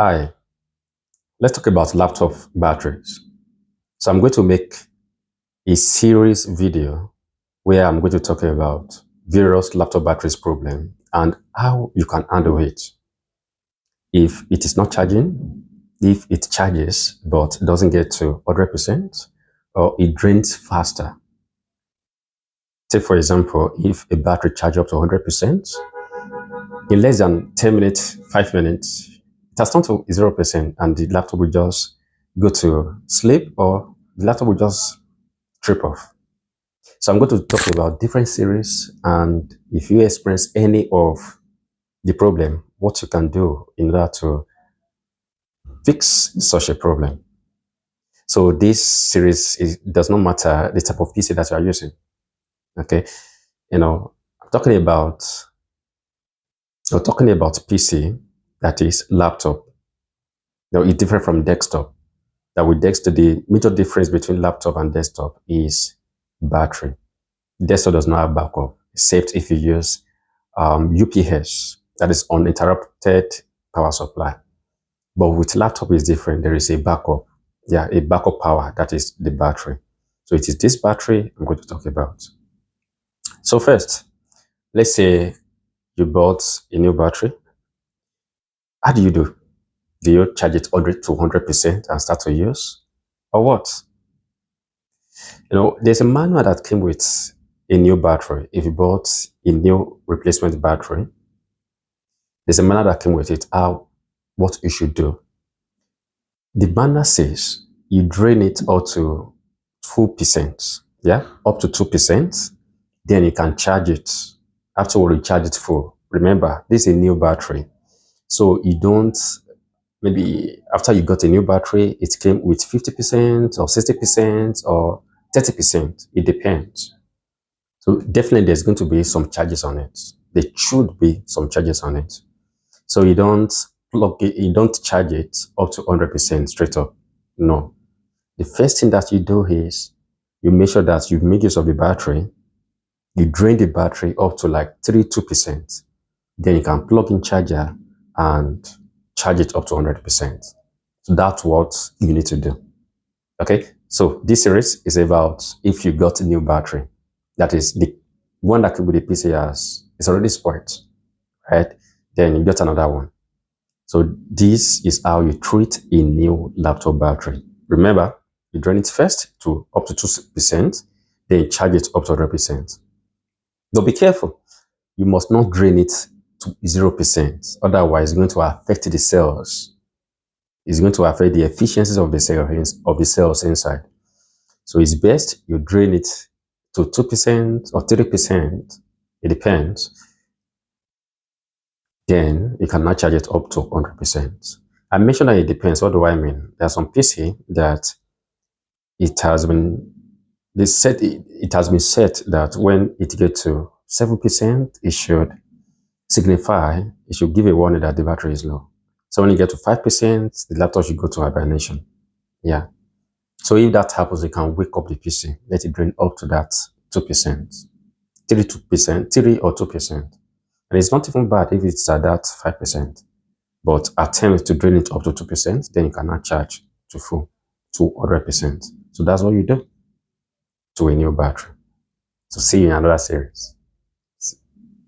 Hi, let's talk about laptop batteries. So I'm going to make a series video where I'm going to talk about various laptop batteries problem and how you can handle it. If it is not charging, if it charges but doesn't get to 100% or it drains faster. Take for example, if a battery charges up to 100%, in less than 10 minutes, 5 minutes, it has turned to 0% and the laptop will just go to sleep or the laptop will just trip off. So I'm going to talk about different series, and if you experience any of the problem, what you can do in order to fix such a problem. So this series does not matter the type of PC that you are using. Okay, I'm talking about PC, that is laptop. Now it's different from desktop. That with desktop, the major difference between laptop and desktop is battery. Desktop does not have backup, except if you use UPS, that is uninterrupted power supply. But with laptop is different. There is a backup. Yeah, a backup power, that is the battery. So it is this battery I'm going to talk about. So first, let's say you bought a new battery. How do you do? Do you charge it 100 to 100% and start to use? Or what? There's a manual that came with a new battery. If you bought a new replacement battery, there's a manual that came with it, what you should do. The manual says you drain it up to 2%. Yeah, up to 2%. Then you can charge it. Afterward, you charge it full. Remember, this is a new battery. So you don't, maybe after you got a new battery, it came with 50% or 60% or 30%. It depends. So definitely there's going to be some charges on it. There should be some charges on it. So you don't plug it, you don't charge it up to 100% straight up. No. The first thing that you do is you make sure that you make use of the battery. You drain the battery up to like 32%. Then you can plug in charger and charge it up to 100%. So that's what you need to do. Okay. So this series is about if you got a new battery, that is the one that could be the PC has, it's already spoiled, right? Then you get another one. So this is how you treat a new laptop battery. Remember, you drain it first to up to 2%, then you charge it up to 100%. Now be careful. You must not drain it to 0%. Otherwise, it's going to affect the cells. It's going to affect the efficiencies of the cells inside. So it's best you drain it to 2% or 3%. It depends. Then you cannot charge it up to 100%. I mentioned that it depends. What do I mean? There's some PC that it has been it has been set that when it gets to 7%, it should give a warning that the battery is low. So when you get to 5%, the laptop should go to hibernation. Yeah. So if that happens, you can wake up the PC, let it drain up to that 2%, 3% 3 or 2%. And it's not even bad if it's at that 5. But attempt to drain it up to 2%, then you cannot charge to full to 100%. So that's what you do to a new battery. So see you in another series.